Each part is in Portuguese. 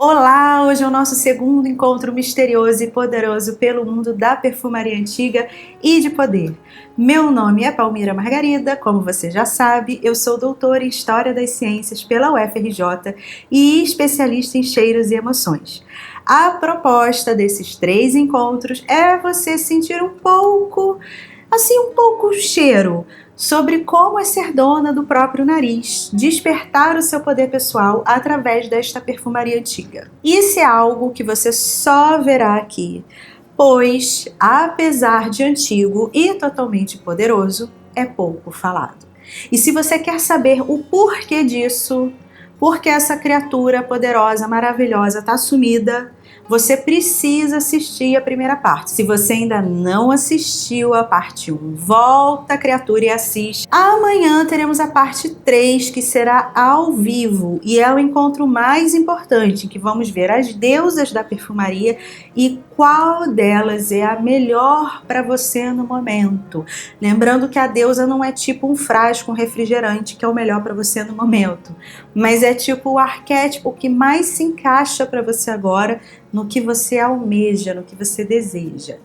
Olá! Hoje é o nosso segundo encontro misterioso e poderoso pelo mundo da perfumaria antiga e de poder. Meu nome é Palmira Margarida, como você já sabe, eu sou doutora em História das Ciências pela UFRJ e especialista em cheiros e emoções. A proposta desses 3 encontros é você sentir um pouco cheiro sobre como é ser dona do próprio nariz, despertar o seu poder pessoal através desta perfumaria antiga. Isso é algo que você só verá aqui, pois, apesar de antigo e totalmente poderoso, é pouco falado. E se você quer saber o porquê disso, porque essa criatura poderosa, maravilhosa está sumida, você precisa assistir a primeira parte. Se você ainda não assistiu a parte 1, volta, criatura, e assiste. Amanhã teremos a parte 3, que será ao vivo, e é o encontro mais importante, que vamos ver as deusas da perfumaria e qual delas é a melhor para você no momento. Lembrando que a deusa não é tipo um frasco com refrigerante que é o melhor para você no momento, mas é tipo o arquétipo que mais se encaixa para você agora, no que você almeja, no que você deseja.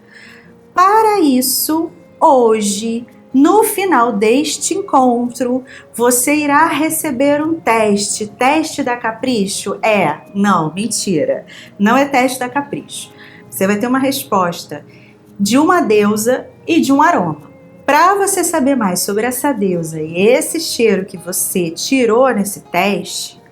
Para isso, hoje, no final deste encontro, você irá receber um teste. Teste da Capricho? Não, mentira. Não é teste da Capricho. Você vai ter uma resposta de uma deusa e de um aroma. Para você saber mais sobre essa deusa e esse cheiro que você tirou nesse teste,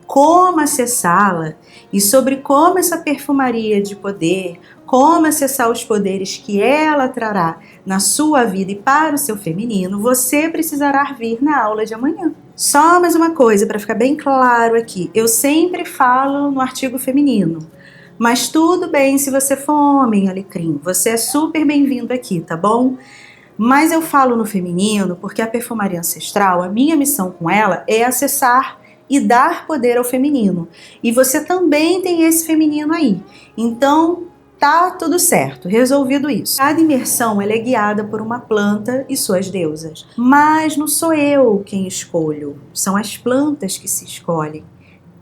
como acessá-la e sobre como essa perfumaria de poder, como acessar os poderes que ela trará na sua vida e para o seu feminino, você precisará vir na aula de amanhã. Só mais uma coisa para ficar bem claro aqui, eu sempre falo no artigo feminino, mas tudo bem se você for homem, alecrim, você é super bem-vindo aqui, tá bom? Mas eu falo no feminino porque a perfumaria ancestral, a minha missão com ela é acessar e dar poder ao feminino. E você também tem esse feminino aí. Então, tá tudo certo, resolvido isso. Cada imersão ela é guiada por uma planta e suas deusas. Mas não sou eu quem escolho, são as plantas que se escolhem.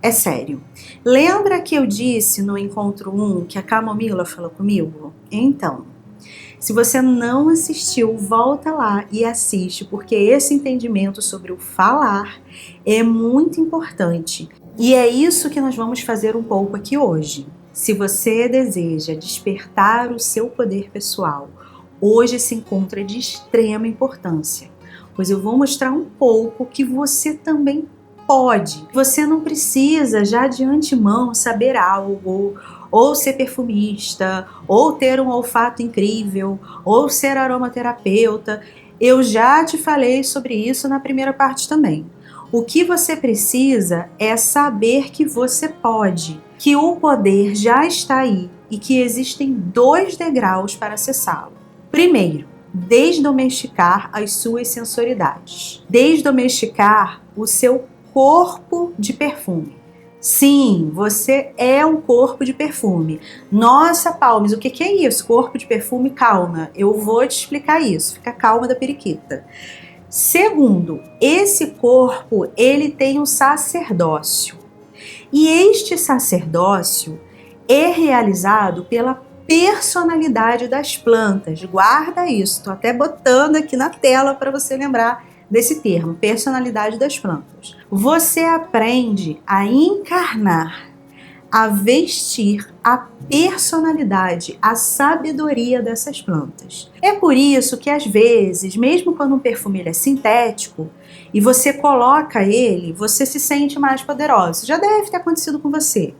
É sério. Lembra que eu disse no encontro 1 que a camomila falou comigo? Então, se você não assistiu, volta lá e assiste, porque esse entendimento sobre o falar é muito importante. E é isso que nós vamos fazer um pouco aqui hoje. Se você deseja despertar o seu poder pessoal, hoje esse encontro é de extrema importância, pois eu vou mostrar um pouco que você também pode. Você não precisa já de antemão saber algo, ou ser perfumista, ou ter um olfato incrível, ou ser aromaterapeuta. Eu já te falei sobre isso na primeira parte também. O que você precisa é saber que você pode, que o poder já está aí e que existem 2 degraus para acessá-lo. Primeiro, desdomesticar as suas sensoridades. Desdomesticar o seu corpo de perfume. Sim, você é um corpo de perfume. Nossa, Palmes, o que é isso? Corpo de perfume? Calma, eu vou te explicar isso. Fica calma da periquita. Segundo, esse corpo, ele tem um sacerdócio. E este sacerdócio é realizado pela personalidade das plantas. Guarda isso, estou até botando aqui na tela para você lembrar desse termo, personalidade das plantas. Você aprende a encarnar, a vestir a personalidade, a sabedoria dessas plantas. É por isso que às vezes, mesmo quando um perfume é sintético e você coloca ele, você se sente mais poderoso. Já deve ter acontecido com você.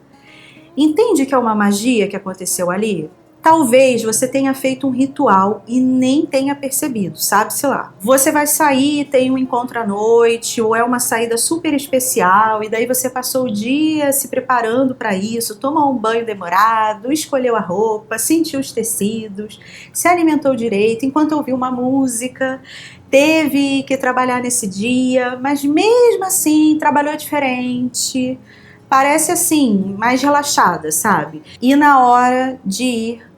Entende que é uma magia que aconteceu ali? Talvez você tenha feito um ritual e nem tenha percebido, sabe-se lá. Você vai sair, tem um encontro à noite, ou é uma saída super especial, e daí você passou o dia se preparando para isso, tomou um banho demorado, escolheu a roupa, sentiu os tecidos, se alimentou direito, enquanto ouviu uma música, teve que trabalhar nesse dia, mas mesmo assim trabalhou diferente, parece assim, mais relaxada, sabe? E na hora de ir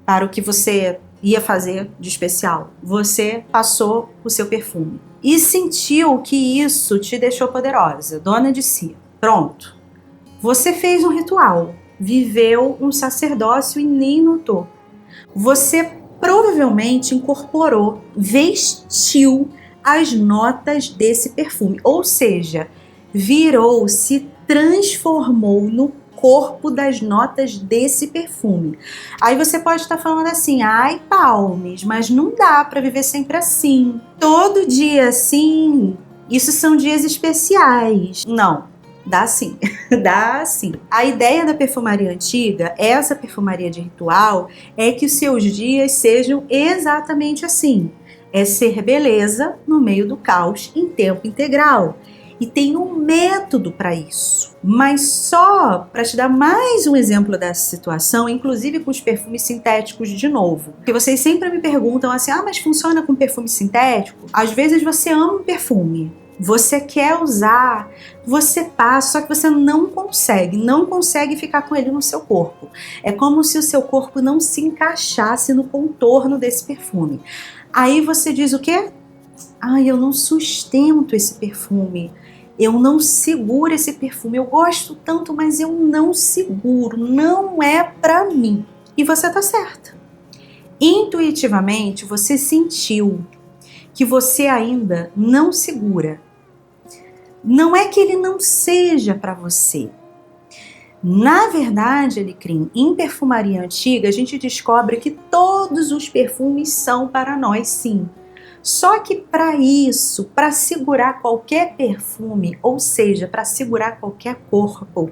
para o que você ia fazer de especial, você passou o seu perfume e sentiu que isso te deixou poderosa, dona de si. Pronto. Você fez um ritual, viveu um sacerdócio e nem notou. Você provavelmente incorporou, vestiu as notas desse perfume, ou seja, virou, se transformou no corpo das notas desse perfume. Aí você pode estar falando assim, ai Palmes, mas não dá para viver sempre assim. Todo dia assim, isso são dias especiais. Não, dá sim, dá sim. A ideia da perfumaria antiga, essa perfumaria de ritual, é que os seus dias sejam exatamente assim. É ser beleza no meio do caos em tempo integral. E tem um método para isso. Mas só para te dar mais um exemplo dessa situação, inclusive com os perfumes sintéticos de novo. Porque vocês sempre me perguntam assim, mas funciona com perfume sintético? Às vezes você ama um perfume, você quer usar, você passa, só que você não consegue ficar com ele no seu corpo. É como se o seu corpo não se encaixasse no contorno desse perfume. Aí você diz o quê? Eu não sustento esse perfume, eu não seguro esse perfume, eu gosto tanto, mas eu não seguro, não é pra mim. E você tá certa. Intuitivamente você sentiu que você ainda não segura. Não é que ele não seja para você. Na verdade, Alecrim, em perfumaria antiga, a gente descobre que todos os perfumes são para nós, sim. Só que para isso, para segurar qualquer perfume, ou seja, para segurar qualquer corpo,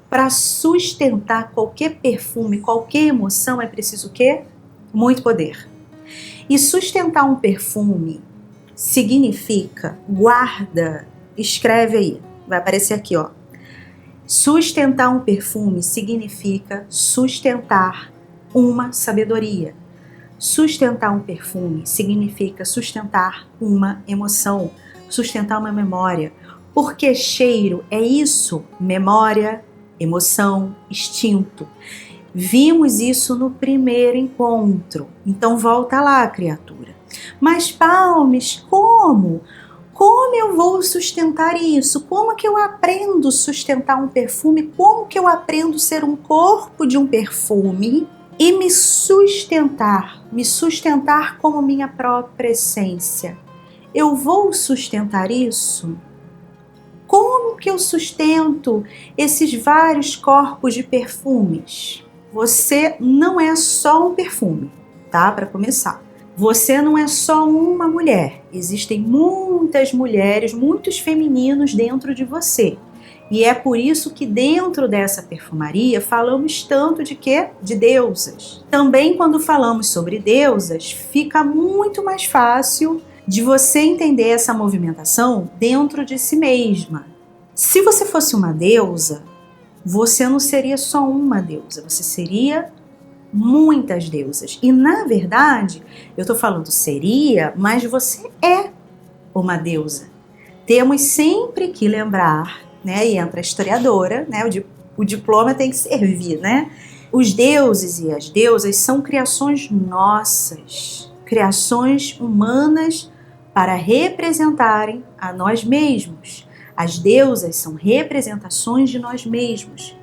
para sustentar qualquer perfume, qualquer emoção, é preciso o quê? Muito poder. E sustentar um perfume significa, guarda, escreve aí, vai aparecer aqui, ó. Sustentar um perfume significa sustentar uma sabedoria. Sustentar um perfume significa sustentar uma emoção, sustentar uma memória. Porque cheiro é isso, memória, emoção, instinto. Vimos isso no primeiro encontro. Então volta lá, criatura. Mas Palmes, como? Como eu vou sustentar isso? Como que eu aprendo a sustentar um perfume? Como que eu aprendo a ser um corpo de um perfume e me sustentar como minha própria essência? Eu vou sustentar isso? Como que eu sustento esses vários corpos de perfumes? Você não é só um perfume, tá? Para começar. Você não é só uma mulher, existem muitas mulheres, muitos femininos dentro de você. E é por isso que dentro dessa perfumaria falamos tanto de quê? De deusas. Também quando falamos sobre deusas, fica muito mais fácil de você entender essa movimentação dentro de si mesma. Se você fosse uma deusa, você não seria só uma deusa, você seria muitas deusas. E na verdade, eu tô falando seria, mas você é uma deusa. Temos sempre que lembrar, né? E entra a historiadora, né? O diploma tem que servir, né? Os deuses e as deusas são criações nossas, criações humanas para representarem a nós mesmos. As deusas são representações de nós mesmos.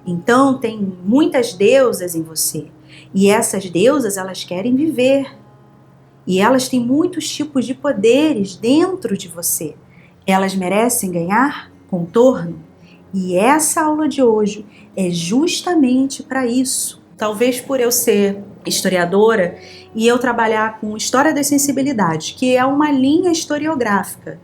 Então tem muitas deusas em você e essas deusas elas querem viver e elas têm muitos tipos de poderes dentro de você. Elas merecem ganhar contorno e essa aula de hoje é justamente para isso. Talvez por eu ser historiadora e eu trabalhar com História das Sensibilidades, que é uma linha historiográfica.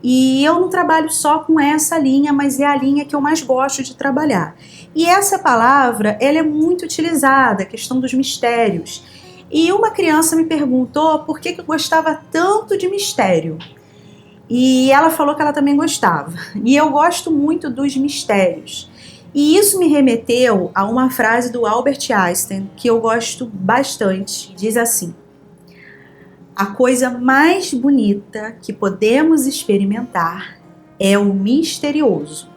E eu não trabalho só com essa linha, mas é a linha que eu mais gosto de trabalhar. E essa palavra, ela é muito utilizada, a questão dos mistérios. E uma criança me perguntou por que eu gostava tanto de mistério. E ela falou que ela também gostava. E eu gosto muito dos mistérios. E isso me remeteu a uma frase do Albert Einstein, que eu gosto bastante. Diz assim: a coisa mais bonita que podemos experimentar é o misterioso.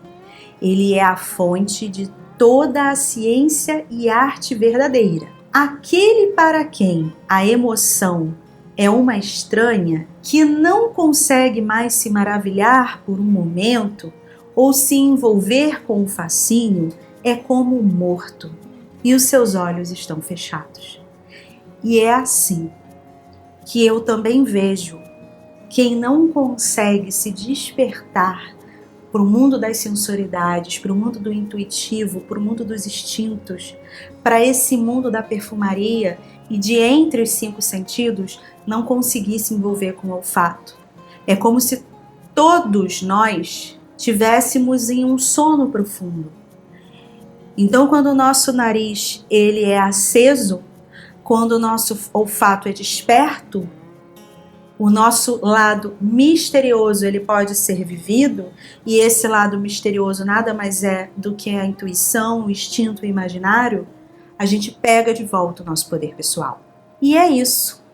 Ele é a fonte de toda a ciência e arte verdadeira. Aquele para quem a emoção é uma estranha, que não consegue mais se maravilhar por um momento, ou se envolver com o fascínio é como um morto e os seus olhos estão fechados. E é assim que eu também vejo quem não consegue se despertar para o mundo das sensoridades, para o mundo do intuitivo, para o mundo dos instintos, para esse mundo da perfumaria e de entre os 5 sentidos não conseguir se envolver com o olfato. É como se todos nós tivéssemos em um sono profundo. Então, quando o nosso nariz ele é aceso, quando o nosso olfato é desperto, o nosso lado misterioso ele pode ser vivido, e esse lado misterioso nada mais é do que a intuição, o instinto e o imaginário, a gente pega de volta o nosso poder pessoal. E é isso.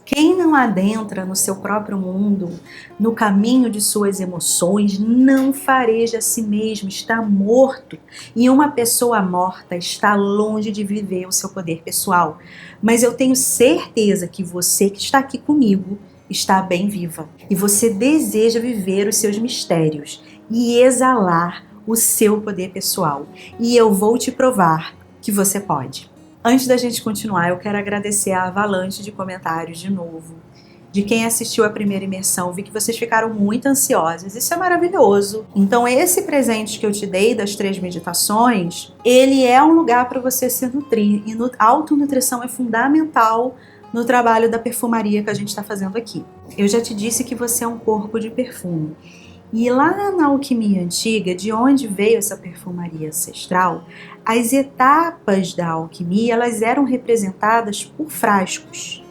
Quem não adentra no seu próprio mundo, no caminho de suas emoções, não fareja a si mesmo, está morto. E uma pessoa morta está longe de viver o seu poder pessoal. Mas eu tenho certeza que você que está aqui comigo está bem viva. E você deseja viver os seus mistérios e exalar o seu poder pessoal. E eu vou te provar que você pode. Antes da gente continuar, eu quero agradecer a avalanche de comentários de novo, de quem assistiu a primeira imersão. Vi que vocês ficaram muito ansiosos, isso é maravilhoso. Então esse presente que eu te dei das 3 meditações, ele é um lugar para você se nutrir, e autonutrição é fundamental no trabalho da perfumaria que a gente está fazendo aqui. Eu já te disse que você é um corpo de perfume. E lá na alquimia antiga, de onde veio essa perfumaria ancestral, as etapas da alquimia elas eram representadas por frascos.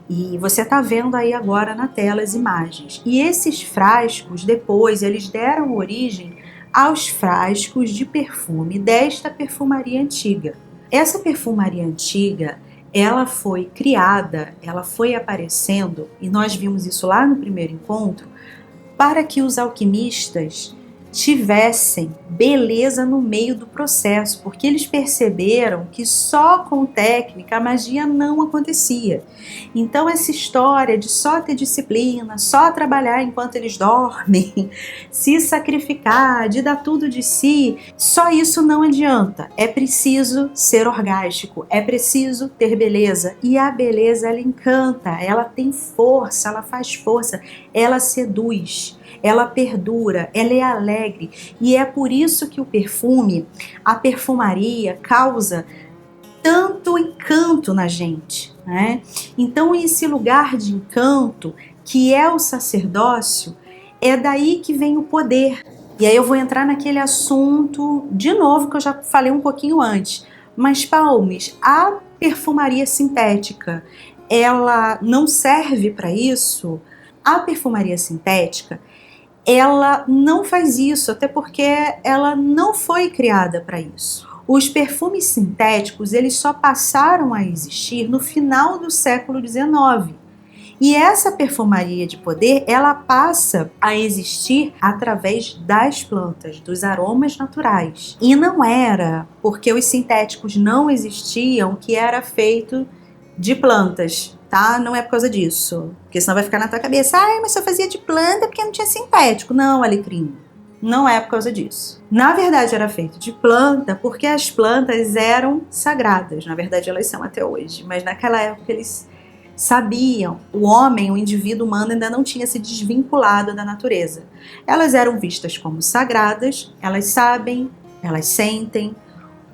E você está vendo aí agora na tela as imagens. E esses frascos, depois, eles deram origem aos frascos de perfume desta perfumaria antiga. Essa perfumaria antiga, ela foi criada, ela foi aparecendo, e nós vimos isso lá no primeiro encontro, para que os alquimistas tivessem beleza no meio do processo, porque eles perceberam que só com técnica a magia não acontecia. Então essa história de só ter disciplina, só trabalhar enquanto eles dormem, se sacrificar, de dar tudo de si, só isso não adianta. É preciso ser orgástico, é preciso ter beleza, e a beleza ela encanta, ela tem força, ela faz força, ela seduz, ela perdura, ela é alegre, e é por isso que o perfume, a perfumaria causa tanto encanto na gente, né? Então esse lugar de encanto que é o sacerdócio, é daí que vem o poder. E aí eu vou entrar naquele assunto de novo que eu já falei um pouquinho antes, mas Palmes, a perfumaria sintética, ela não serve para isso? A perfumaria sintética, ela não faz isso, até porque ela não foi criada para isso. Os perfumes sintéticos, eles só passaram a existir no final do século XIX. E essa perfumaria de poder, ela passa a existir através das plantas, dos aromas naturais. E não era porque os sintéticos não existiam que era feito de plantas, tá? Não é por causa disso, porque senão vai ficar na tua cabeça, mas só fazia de planta porque não tinha sintético. Não, Alecrim, não é por causa disso. Na verdade era feito de planta porque as plantas eram sagradas, na verdade elas são até hoje, mas naquela época eles sabiam, o homem, o indivíduo humano ainda não tinha se desvinculado da natureza. Elas eram vistas como sagradas, elas sabem, elas sentem.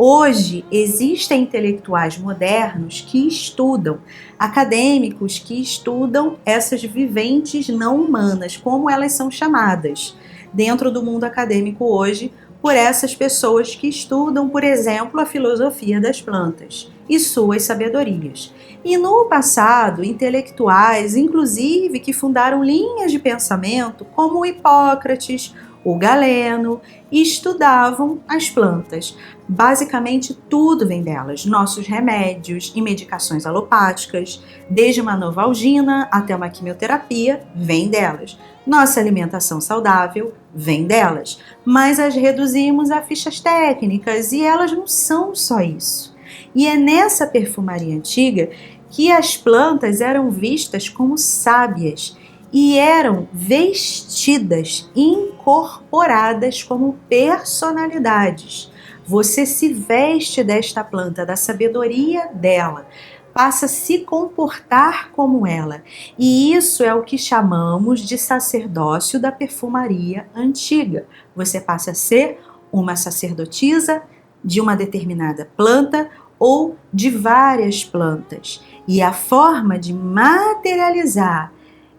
Hoje, existem intelectuais modernos que estudam, acadêmicos que estudam essas viventes não humanas, como elas são chamadas dentro do mundo acadêmico hoje, por essas pessoas que estudam, por exemplo, a filosofia das plantas e suas sabedorias. E no passado, intelectuais, inclusive, que fundaram linhas de pensamento, como o Hipócrates, o Galeno, estudavam as plantas. Basicamente tudo vem delas, nossos remédios e medicações alopáticas, desde uma novalgina até uma quimioterapia, vem delas. Nossa alimentação saudável vem delas, mas as reduzimos a fichas técnicas e elas não são só isso. E é nessa perfumaria antiga que as plantas eram vistas como sábias e eram vestidas, incorporadas como personalidades. Você se veste desta planta, da sabedoria dela, passa a se comportar como ela. E isso é o que chamamos de sacerdócio da perfumaria antiga. Você passa a ser uma sacerdotisa de uma determinada planta ou de várias plantas. E a forma de materializar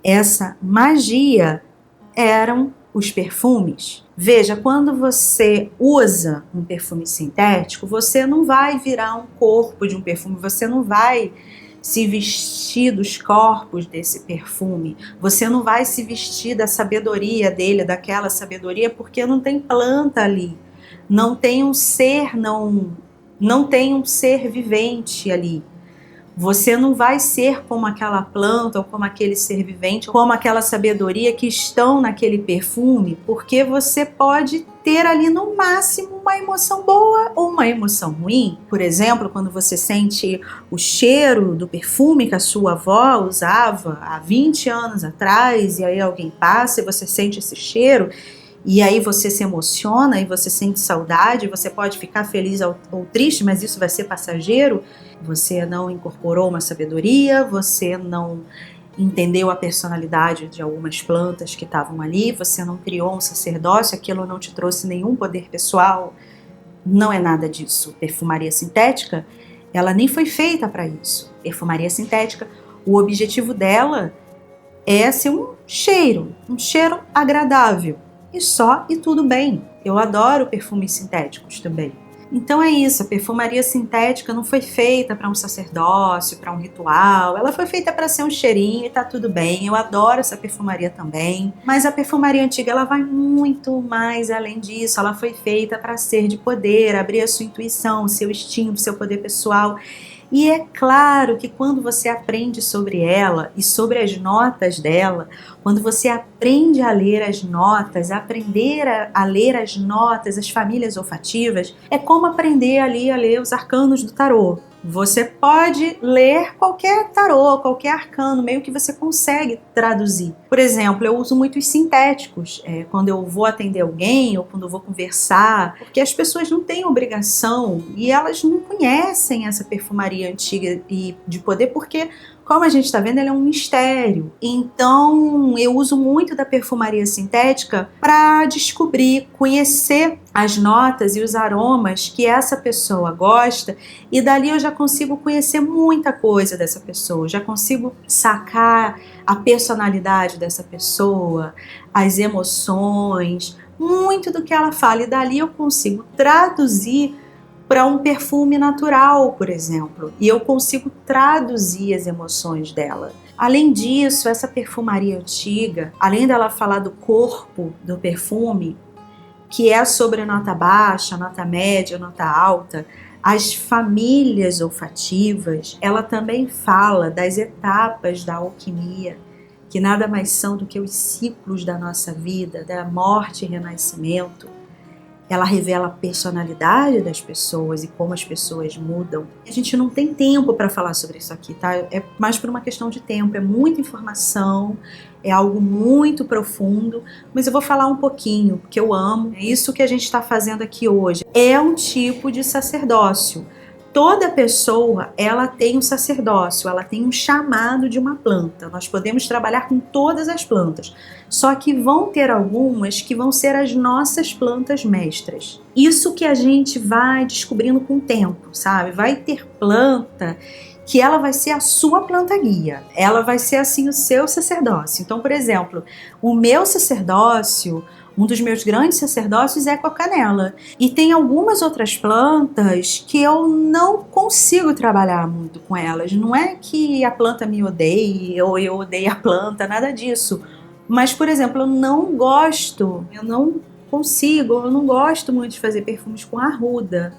essa magia eram os perfumes. Veja, quando você usa um perfume sintético, você não vai virar um corpo de um perfume, você não vai se vestir dos corpos desse perfume, você não vai se vestir da sabedoria dele, daquela sabedoria, porque não tem planta ali, não tem um ser, não tem um ser vivente ali. Você não vai ser como aquela planta ou como aquele ser vivente, como aquela sabedoria que estão naquele perfume, porque você pode ter ali no máximo uma emoção boa ou uma emoção ruim. Por exemplo, quando você sente o cheiro do perfume que a sua avó usava há 20 anos atrás, e aí alguém passa e você sente esse cheiro, e aí você se emociona e você sente saudade, você pode ficar feliz ou triste, mas isso vai ser passageiro. Você não incorporou uma sabedoria, você não entendeu a personalidade de algumas plantas que estavam ali, você não criou um sacerdócio, aquilo não te trouxe nenhum poder pessoal. Não é nada disso. Perfumaria sintética, ela nem foi feita para isso. Perfumaria sintética, o objetivo dela é ser um cheiro agradável. E só, e tudo bem. Eu adoro perfumes sintéticos também. Então é isso, a perfumaria sintética não foi feita para um sacerdócio, para um ritual, ela foi feita para ser um cheirinho e tá tudo bem. Eu adoro essa perfumaria também, mas a perfumaria antiga ela vai muito mais além disso, ela foi feita para ser de poder, abrir a sua intuição, o seu instinto, o seu poder pessoal. E é claro que quando você aprende sobre ela e sobre as notas dela, quando você aprende a ler as notas, aprender a ler as notas, as famílias olfativas, é como aprender ali a ler os arcanos do tarô. Você pode ler qualquer tarô, qualquer arcano, meio que você consegue traduzir. Por exemplo, eu uso muitos sintéticos quando eu vou atender alguém ou quando eu vou conversar, porque as pessoas não têm obrigação e elas não conhecem essa perfumaria antiga e de poder, porque, como a gente está vendo, ela é um mistério. Então, eu uso muito da perfumaria sintética para descobrir, conhecer as notas e os aromas que essa pessoa gosta, e dali eu já consigo conhecer muita coisa dessa pessoa, já consigo sacar a personalidade dessa pessoa, as emoções, muito do que ela fala, e dali eu consigo traduzir para um perfume natural, por exemplo, e eu consigo traduzir as emoções dela. Além disso, essa perfumaria antiga, além dela falar do corpo do perfume, que é sobre nota baixa, nota média, nota alta, as famílias olfativas, ela também fala das etapas da alquimia, que nada mais são do que os ciclos da nossa vida, da morte e renascimento. Ela revela a personalidade das pessoas e como as pessoas mudam. A gente não tem tempo para falar sobre isso aqui, tá? É mais por uma questão de tempo, é muita informação, é algo muito profundo, mas eu vou falar um pouquinho, porque eu amo. É isso que a gente está fazendo aqui hoje. É um tipo de sacerdócio. Toda pessoa, ela tem um sacerdócio, ela tem um chamado de uma planta. Nós podemos trabalhar com todas as plantas, só que vão ter algumas que vão ser as nossas plantas mestras. Isso que a gente vai descobrindo com o tempo, sabe? Vai ter planta que ela vai ser a sua planta guia, ela vai ser assim o seu sacerdócio. Então, por exemplo, o meu sacerdócio, um dos meus grandes sacerdócios é com a canela. E tem algumas outras plantas que eu não consigo trabalhar muito com elas. Não é que a planta me odeie ou eu odeie a planta, nada disso. Mas, por exemplo, eu não gosto muito de fazer perfumes com arruda.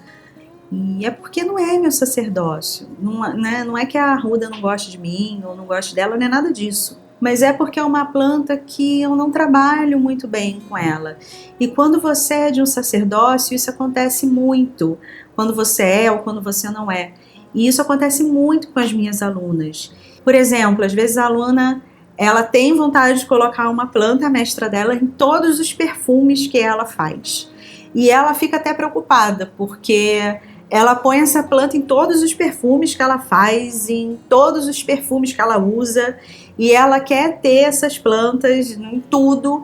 E é porque não é meu sacerdócio. Não é que a arruda não goste de mim ou não goste dela, não é nada disso. Mas é porque é uma planta que eu não trabalho muito bem com ela. E quando você é de um sacerdócio, isso acontece muito. Quando você é ou quando você não é. E isso acontece muito com as minhas alunas. Por exemplo, às vezes a aluna ela tem vontade de colocar uma planta mestra dela em todos os perfumes que ela faz. E ela fica até preocupada, porque ela põe essa planta em todos os perfumes que ela faz, em todos os perfumes que ela usa, e ela quer ter essas plantas em tudo.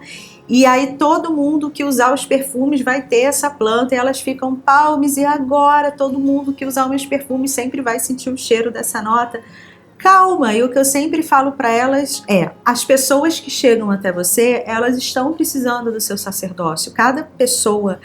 E aí todo mundo que usar os perfumes vai ter essa planta, e elas ficam palmes, e agora todo mundo que usar meus perfumes sempre vai sentir o cheiro dessa nota. Calma, e o que eu sempre falo para elas é, as pessoas que chegam até você, elas estão precisando do seu sacerdócio. Cada pessoa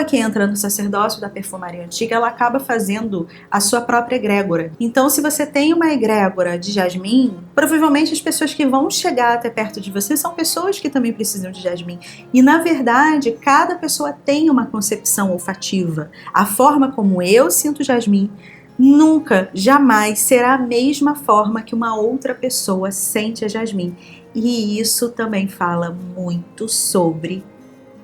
que entra no sacerdócio da perfumaria antiga, ela acaba fazendo a sua própria egrégora. Então, se você tem uma egrégora de jasmim, provavelmente as pessoas que vão chegar até perto de você são pessoas que também precisam de jasmim. E, na verdade, cada pessoa tem uma concepção olfativa. A forma como eu sinto jasmim nunca, jamais será a mesma forma que uma outra pessoa sente a jasmim. E isso também fala muito sobre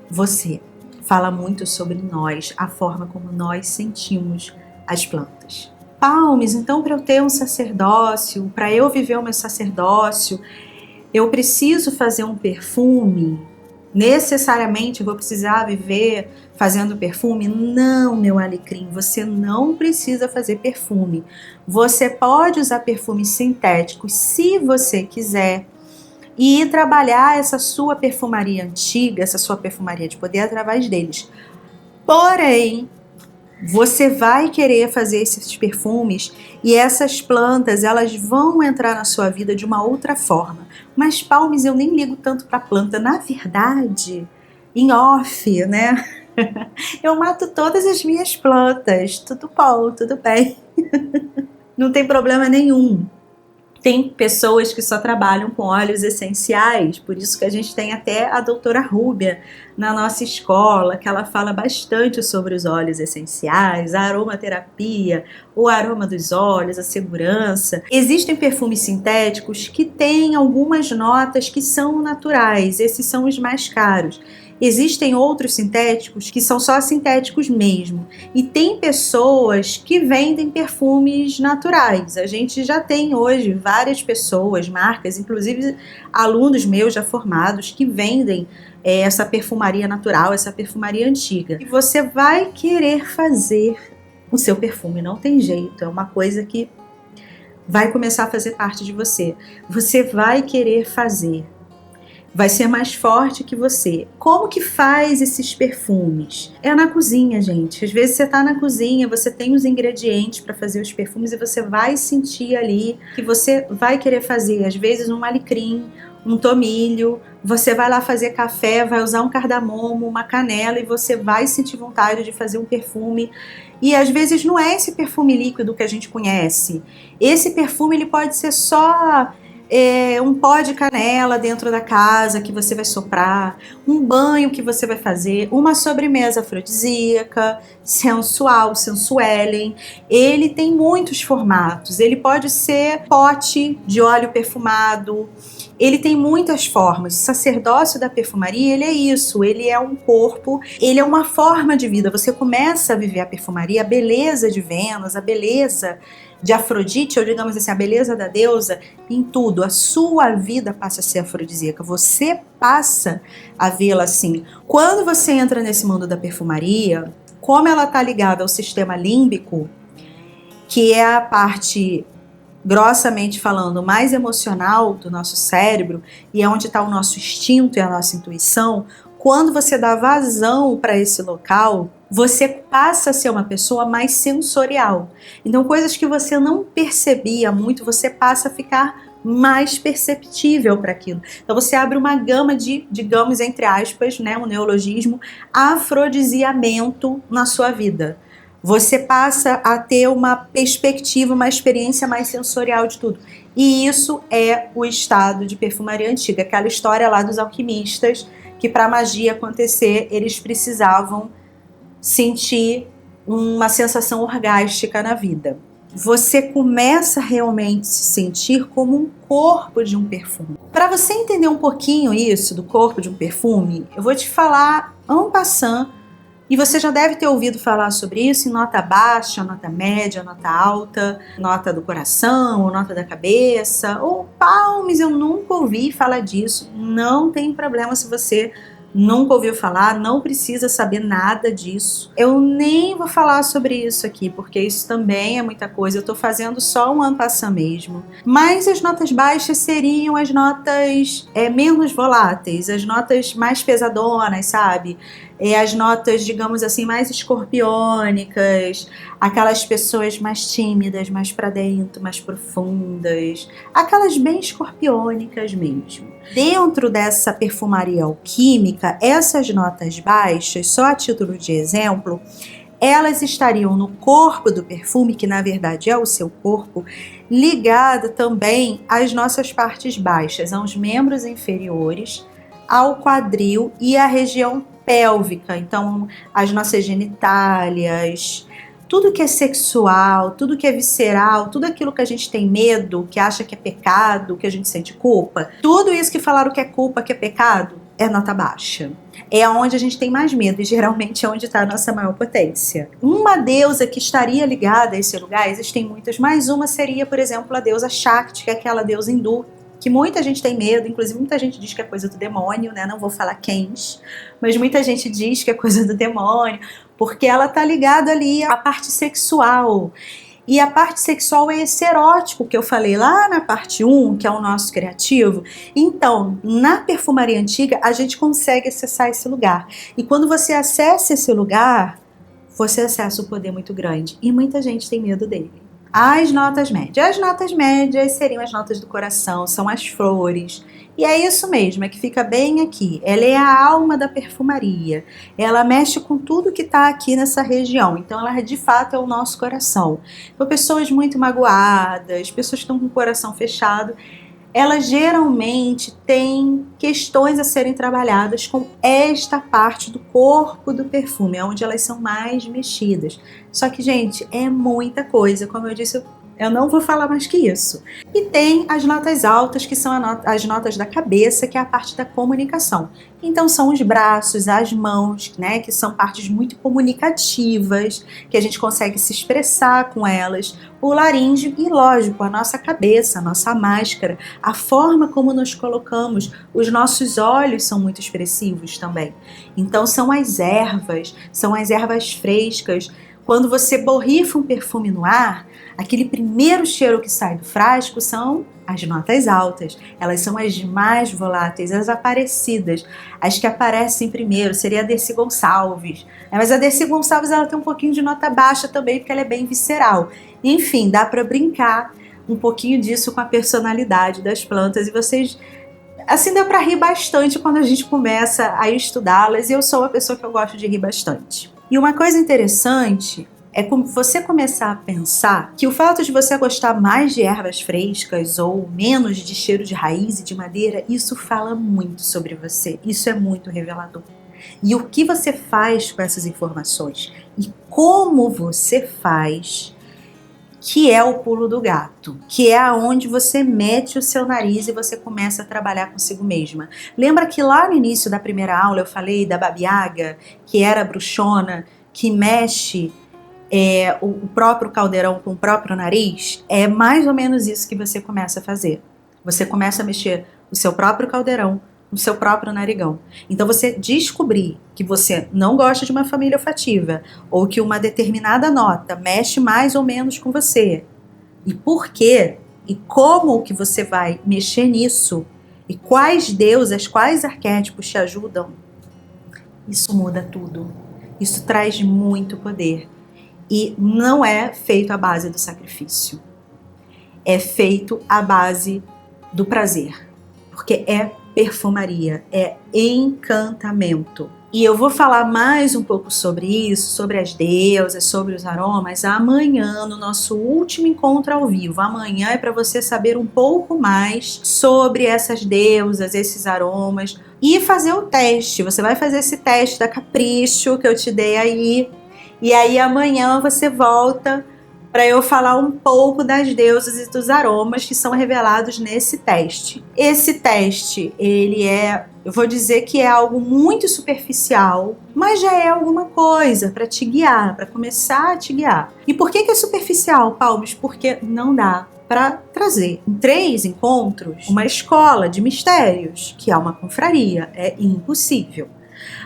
você. Fala muito sobre nós, a forma como nós sentimos as plantas. Palmes, então, para eu ter um sacerdócio, para eu viver o meu sacerdócio, eu preciso fazer um perfume? Necessariamente eu vou precisar viver fazendo perfume? Não, meu alecrim, você não precisa fazer perfume. Você pode usar perfumes sintéticos se você quiser e trabalhar essa sua perfumaria antiga, essa sua perfumaria de poder através deles. Porém, você vai querer fazer esses perfumes e essas plantas, elas vão entrar na sua vida de uma outra forma. Mas, Palmes, eu nem ligo tanto para a planta. Na verdade, em off, né? Eu mato todas as minhas plantas. Tudo bom, tudo bem. Não tem problema nenhum. Tem pessoas que só trabalham com óleos essenciais, por isso que a gente tem até a doutora Rúbia na nossa escola, que ela fala bastante sobre os óleos essenciais, a aromaterapia, o aroma dos óleos, a segurança. Existem perfumes sintéticos que têm algumas notas que são naturais, esses são os mais caros. Existem outros sintéticos que são só sintéticos mesmo. E tem pessoas que vendem perfumes naturais. A gente já tem hoje várias pessoas, marcas, inclusive alunos meus já formados, que vendem essa perfumaria natural, essa perfumaria antiga. E você vai querer fazer o seu perfume, não tem jeito. É uma coisa que vai começar a fazer parte de você. Você vai querer fazer. Vai ser mais forte que você. Como que faz esses perfumes? É na cozinha, gente. Às vezes você tá na cozinha, você tem os ingredientes para fazer os perfumes e você vai sentir ali que você vai querer fazer. Às vezes um alecrim, um tomilho, você vai lá fazer café, vai usar um cardamomo, uma canela e você vai sentir vontade de fazer um perfume. E às vezes não é esse perfume líquido que a gente conhece. Esse perfume ele pode ser só um pó de canela dentro da casa que você vai soprar, um banho que você vai fazer, uma sobremesa afrodisíaca, sensual, sensuellen. Ele tem muitos formatos. Ele pode ser pote de óleo perfumado. Ele tem muitas formas. O sacerdócio da perfumaria, ele é isso. Ele é um corpo, ele é uma forma de vida. Você começa a viver a perfumaria, a beleza de Vênus, a beleza de Afrodite, ou digamos assim, a beleza da deusa em tudo. A sua vida passa a ser afrodisíaca. Você passa a vê-la assim. Quando você entra nesse mundo da perfumaria, como ela está ligada ao sistema límbico, que é a parte, grossamente falando, mais emocional do nosso cérebro, e é onde está o nosso instinto e a nossa intuição, quando você dá vazão para esse local, você passa a ser uma pessoa mais sensorial. Então, coisas que você não percebia muito, você passa a ficar mais perceptível para aquilo. Então, você abre uma gama de, digamos, entre aspas, né, um neologismo, afrodisiamento na sua vida. Você passa a ter uma perspectiva, uma experiência mais sensorial de tudo. E isso é o estado de perfumaria antiga, aquela história lá dos alquimistas, que para a magia acontecer, eles precisavam sentir uma sensação orgástica na vida. Você começa realmente a se sentir como um corpo de um perfume. Para você entender um pouquinho isso do corpo de um perfume, eu vou te falar en passant E você já deve ter ouvido falar sobre isso em nota baixa, nota média, nota alta, nota do coração, ou nota da cabeça, ou palmes. Eu nunca ouvi falar disso. Não tem problema se você nunca ouviu falar, não precisa saber nada disso. Eu nem vou falar sobre isso aqui, porque isso também é muita coisa. Eu tô fazendo só um en passant mesmo. Mas as notas baixas seriam as notas menos voláteis, as notas mais pesadonas, sabe? As notas, digamos assim, mais escorpiônicas, aquelas pessoas mais tímidas, mais pra dentro, mais profundas, aquelas bem escorpiônicas mesmo. Dentro dessa perfumaria alquímica, essas notas baixas, só a título de exemplo, elas estariam no corpo do perfume, que na verdade é o seu corpo, ligada também às nossas partes baixas, aos membros inferiores, ao quadril e à região pélvica, então as nossas genitálias, tudo que é sexual, tudo que é visceral, tudo aquilo que a gente tem medo, que acha que é pecado, que a gente sente culpa, tudo isso que falaram que é culpa, que é pecado, é nota baixa. É onde a gente tem mais medo e geralmente é onde está a nossa maior potência. Uma deusa que estaria ligada a esse lugar, existem muitas, mas uma seria, por exemplo, a deusa Shakti, que é aquela deusa hindu, que muita gente tem medo, inclusive muita gente diz que é coisa do demônio, né? Não vou falar quem, mas muita gente diz que é coisa do demônio, porque ela tá ligada ali à parte sexual. E a parte sexual é esse erótico que eu falei lá na parte 1, que é o nosso criativo. Então, na perfumaria antiga, a gente consegue acessar esse lugar. E quando você acessa esse lugar, você acessa um poder muito grande. E muita gente tem medo dele. As notas médias. As notas médias seriam as notas do coração, são as flores. E é isso mesmo, é que fica bem aqui. Ela é a alma da perfumaria. Ela mexe com tudo que está aqui nessa região. Então, ela de fato é o nosso coração. Então, pessoas muito magoadas, pessoas que estão com o coração fechado, elas geralmente têm questões a serem trabalhadas com esta parte do corpo do perfume, é onde elas são mais mexidas. Só que, gente, é muita coisa. Como eu disse, eu não vou falar mais que isso. E tem as notas altas, que são as notas da cabeça, que é a parte da comunicação. Então são os braços, as mãos, né, que são partes muito comunicativas, que a gente consegue se expressar com elas. O laríngeo e, lógico, a nossa cabeça, a nossa máscara, a forma como nos colocamos, os nossos olhos são muito expressivos também. Então são as ervas frescas. Quando você borrifa um perfume no ar, aquele primeiro cheiro que sai do frasco são as notas altas. Elas são as mais voláteis, as aparecidas. As que aparecem primeiro seria a Dercy Gonçalves. Mas a Dercy Gonçalves ela tem um pouquinho de nota baixa também, porque ela é bem visceral. Enfim, dá para brincar um pouquinho disso com a personalidade das plantas. E vocês... Assim, dá para rir bastante quando a gente começa a estudá-las. E eu sou uma pessoa que eu gosto de rir bastante. E uma coisa interessante é como você começar a pensar que o fato de você gostar mais de ervas frescas ou menos de cheiro de raiz e de madeira, isso fala muito sobre você, isso é muito revelador. E o que você faz com essas informações e como você faz, que é o pulo do gato, que é aonde você mete o seu nariz e você começa a trabalhar consigo mesma. Lembra que lá no início da primeira aula eu falei da Baba Yaga, que era a bruxona, que mexe o próprio caldeirão com o próprio nariz? É mais ou menos isso que você começa a fazer. Você começa a mexer o seu próprio caldeirão, o seu próprio narigão. Então você descobrir que você não gosta de uma família olfativa ou que uma determinada nota mexe mais ou menos com você. E por quê? E como que você vai mexer nisso? E quais deusas, quais arquétipos te ajudam? Isso muda tudo. Isso traz muito poder. E não é feito à base do sacrifício. É feito à base do prazer. Porque é perfumaria, é encantamento. E eu vou falar mais um pouco sobre isso, sobre as deusas, sobre os aromas, amanhã no nosso último encontro ao vivo. Amanhã é para você saber um pouco mais sobre essas deusas, esses aromas e fazer o teste. Você vai fazer esse teste da Capricho que eu te dei aí. E aí amanhã você volta para eu falar um pouco das deusas e dos aromas que são revelados nesse teste. Esse teste, eu vou dizer que é algo muito superficial, mas já é alguma coisa para te guiar, para começar a te guiar. E por que é superficial, Palmes? Porque não dá para trazer em 3 encontros uma escola de mistérios, que é uma confraria. É impossível.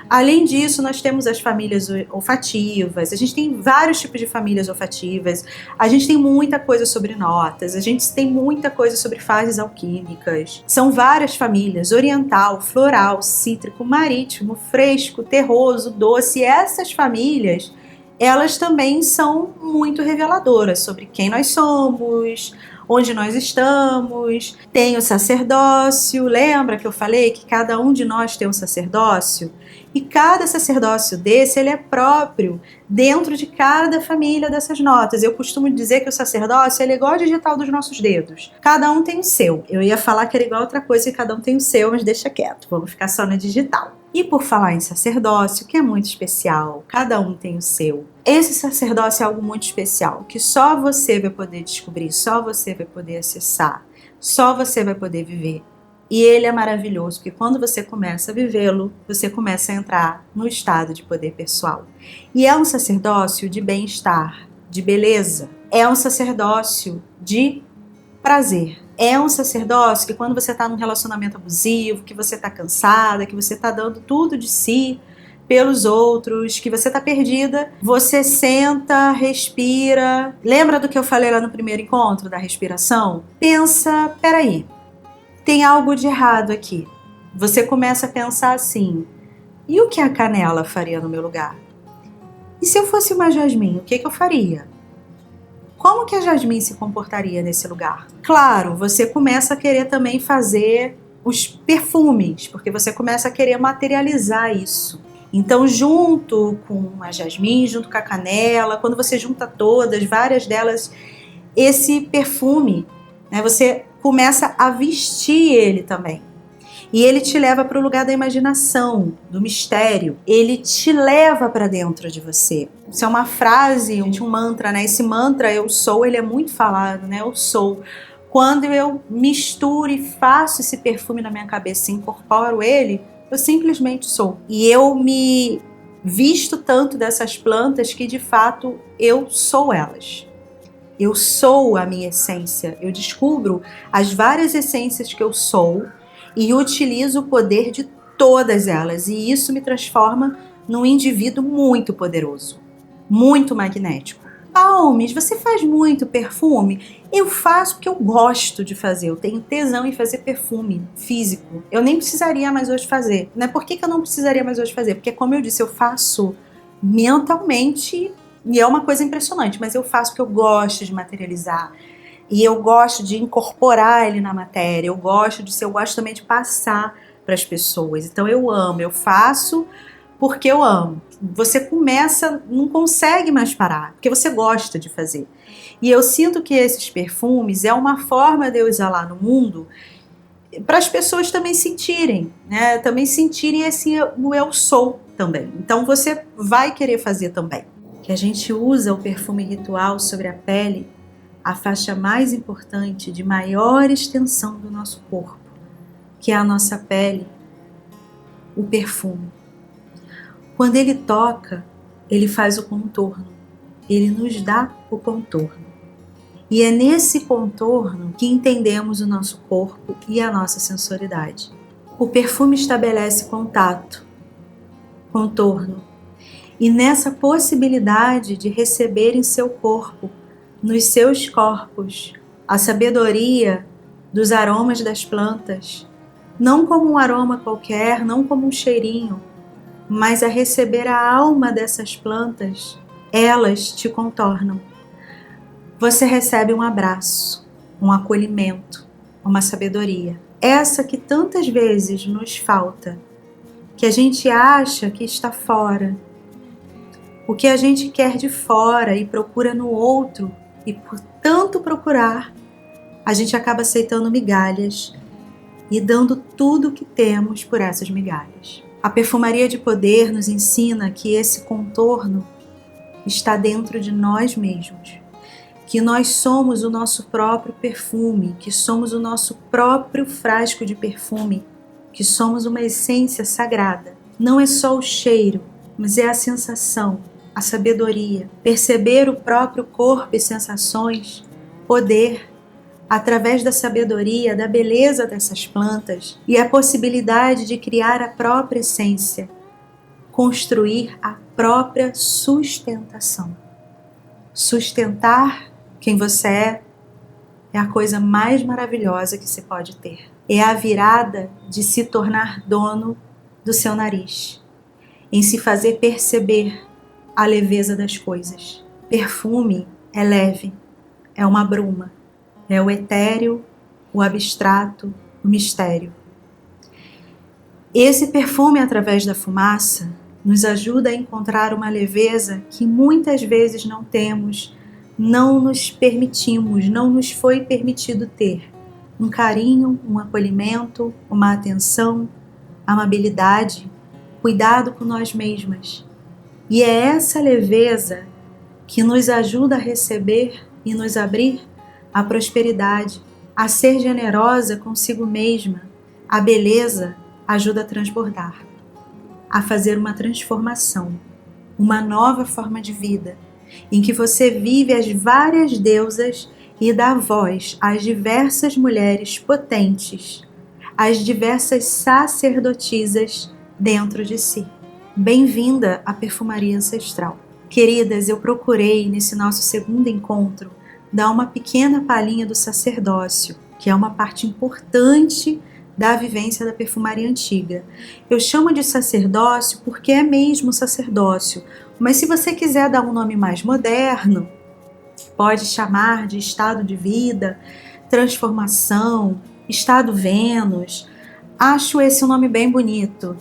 Além disso, nós temos as famílias olfativas, a gente tem vários tipos de famílias olfativas, a gente tem muita coisa sobre notas, a gente tem muita coisa sobre fases alquímicas. São várias famílias: oriental, floral, cítrico, marítimo, fresco, terroso, doce. E essas famílias, elas também são muito reveladoras sobre quem nós somos, onde nós estamos. Tem o sacerdócio, lembra que eu falei que cada um de nós tem um sacerdócio? E cada sacerdócio desse, ele é próprio dentro de cada família dessas notas. Eu costumo dizer que o sacerdócio, ele é igual a digital dos nossos dedos. Cada um tem o seu. Eu ia falar que era igual a outra coisa, que cada um tem o seu, mas deixa quieto, vamos ficar só na digital. E por falar em sacerdócio, que é muito especial, cada um tem o seu. Esse sacerdócio é algo muito especial, que só você vai poder descobrir, só você vai poder acessar, só você vai poder viver. E ele é maravilhoso, porque quando você começa a vivê-lo, você começa a entrar no estado de poder pessoal. E é um sacerdócio de bem-estar, de beleza. É um sacerdócio de prazer. É um sacerdócio que quando você está num relacionamento abusivo, que você está cansada, que você está dando tudo de si pelos outros, que você está perdida, você senta, respira. Lembra do que eu falei lá no primeiro encontro, da respiração? Pensa, peraí, tem algo de errado aqui. Você começa a pensar assim: e o que a Canela faria no meu lugar? E se eu fosse uma Jasmim, o que eu faria? Como que a Jasmim se comportaria nesse lugar? Claro, você começa a querer também fazer os perfumes, porque você começa a querer materializar isso. Então, junto com a Jasmim, junto com a Canela, quando você junta todas, várias delas, esse perfume, né, você começa a vestir ele também. E ele te leva para o lugar da imaginação, do mistério. Ele te leva para dentro de você. Isso é uma frase, um mantra, né? Esse mantra, eu sou, ele é muito falado, né? Eu sou. Quando eu misturo e faço esse perfume na minha cabeça e incorporo ele, eu simplesmente sou. E eu me visto tanto dessas plantas que, de fato, eu sou elas. Eu sou a minha essência. Eu descubro as várias essências que eu sou e utilizo o poder de todas elas. E isso me transforma num indivíduo muito poderoso, muito magnético. Palmes, você faz muito perfume? Eu faço porque eu gosto de fazer. Eu tenho tesão em fazer perfume físico. Eu nem precisaria mais hoje fazer. Né? Por que eu não precisaria mais hoje fazer? Porque, como eu disse, eu faço mentalmente. E é uma coisa impressionante, mas eu faço porque eu gosto de materializar. E eu gosto de incorporar ele na matéria. Eu gosto também de passar para as pessoas. Então eu amo, eu faço porque eu amo. Você começa, não consegue mais parar, porque você gosta de fazer. E eu sinto que esses perfumes é uma forma de eu exalar no mundo para as pessoas também sentirem, né? Também sentirem esse eu sou também. Então você vai querer fazer também. Que a gente usa o perfume ritual sobre a pele, a faixa mais importante de maior extensão do nosso corpo, que é a nossa pele, o perfume. Quando ele toca, ele faz o contorno, ele nos dá o contorno. E é nesse contorno que entendemos o nosso corpo e a nossa sensoridade. O perfume estabelece contato, contorno, e nessa possibilidade de receber em seu corpo, nos seus corpos, a sabedoria dos aromas das plantas, não como um aroma qualquer, não como um cheirinho, mas a receber a alma dessas plantas, elas te contornam. Você recebe um abraço, um acolhimento, uma sabedoria. Essa que tantas vezes nos falta, que a gente acha que está fora. O que a gente quer de fora e procura no outro, e por tanto procurar, a gente acaba aceitando migalhas e dando tudo o que temos por essas migalhas. A perfumaria de poder nos ensina que esse contorno está dentro de nós mesmos. que nós somos o nosso próprio perfume, que somos o nosso próprio frasco de perfume, que somos uma essência sagrada. Não é só o cheiro, mas é a sensação, a sabedoria, perceber o próprio corpo e sensações, poder, através da sabedoria, da beleza dessas plantas e a possibilidade de criar a própria essência, construir a própria sustentação. Sustentar quem você é a coisa mais maravilhosa que se pode ter. É a virada de se tornar dono do seu nariz, em se fazer perceber a leveza das coisas. Perfume é leve, é uma bruma, é o etéreo, o abstrato, o mistério. Esse perfume, através da fumaça, nos ajuda a encontrar uma leveza que muitas vezes não temos, não nos permitimos, não nos foi permitido ter. Um carinho, um acolhimento, uma atenção, amabilidade, cuidado com nós mesmas. E é essa leveza que nos ajuda a receber e nos abrir à prosperidade, a ser generosa consigo mesma. A beleza ajuda a transbordar, a fazer uma transformação, uma nova forma de vida, em que você vive as várias deusas e dá voz às diversas mulheres potentes, às diversas sacerdotisas dentro de si. Bem-vinda à perfumaria ancestral. Queridas, eu procurei nesse nosso segundo encontro dar uma pequena palhinha do sacerdócio, que é uma parte importante da vivência da perfumaria antiga. Eu chamo de sacerdócio porque é mesmo sacerdócio, mas se você quiser dar um nome mais moderno, pode chamar de estado de vida, transformação, estado Vênus. Acho esse um nome bem bonito.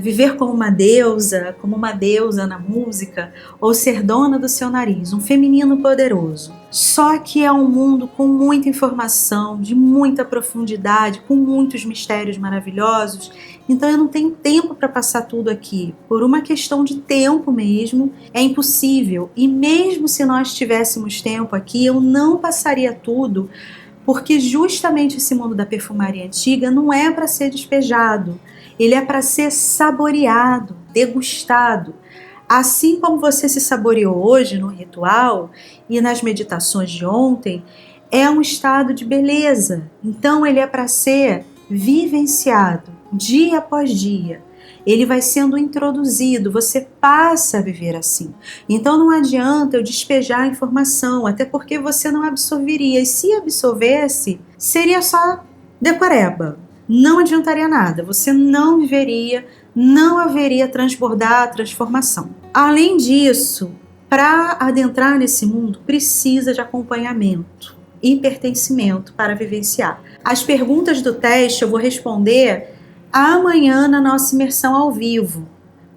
Viver como uma deusa na música, ou ser dona do seu nariz, um feminino poderoso. Só que é um mundo com muita informação, de muita profundidade, com muitos mistérios maravilhosos, então eu não tenho tempo para passar tudo aqui. Por uma questão de tempo mesmo, é impossível. E mesmo se nós tivéssemos tempo aqui, eu não passaria tudo, porque justamente esse mundo da perfumaria antiga não é para ser despejado. Ele é para ser saboreado, degustado. Assim como você se saboreou hoje no ritual e nas meditações de ontem, é um estado de beleza. Então ele é para ser vivenciado dia após dia. Ele vai sendo introduzido, você passa a viver assim. Então não adianta eu despejar a informação, até porque você não absorveria. E se absorvesse, seria só decoreba. Não adiantaria nada, você não viveria, não haveria transbordar a transformação. Além disso, para adentrar nesse mundo, precisa de acompanhamento e pertencimento para vivenciar. As perguntas do teste eu vou responder amanhã na nossa imersão ao vivo,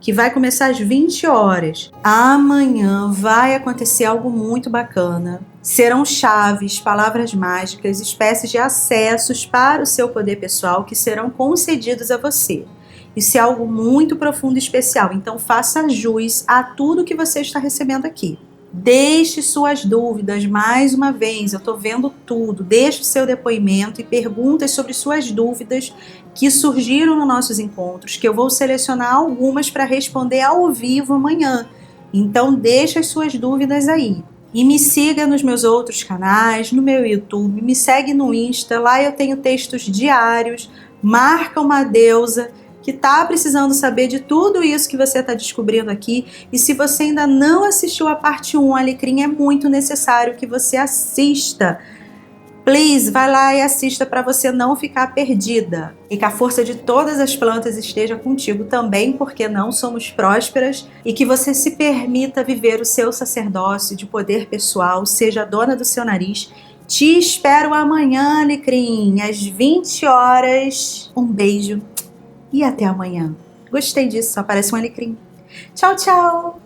que vai começar às 20 horas. Amanhã vai acontecer algo muito bacana. Serão chaves, palavras mágicas, espécies de acessos para o seu poder pessoal que serão concedidos a você. Isso é algo muito profundo e especial, então faça jus a tudo que você está recebendo aqui. Deixe suas dúvidas, mais uma vez, eu estou vendo tudo. Deixe o seu depoimento e perguntas sobre suas dúvidas que surgiram nos nossos encontros, que eu vou selecionar algumas para responder ao vivo amanhã. Então deixe as suas dúvidas aí. E me siga nos meus outros canais, no meu YouTube, me segue no Insta, lá eu tenho textos diários, marca uma deusa que está precisando saber de tudo isso que você está descobrindo aqui. E se você ainda não assistiu a parte 1, Alecrim, é muito necessário que você assista. Please, vai lá e assista para você não ficar perdida. E que a força de todas as plantas esteja contigo também, porque não somos prósperas, e que você se permita viver o seu sacerdócio de poder pessoal, seja dona do seu nariz. Te espero amanhã, Alecrim, às 20 horas. Um beijo e até amanhã. Gostei disso, só parece um alecrim. Tchau, tchau!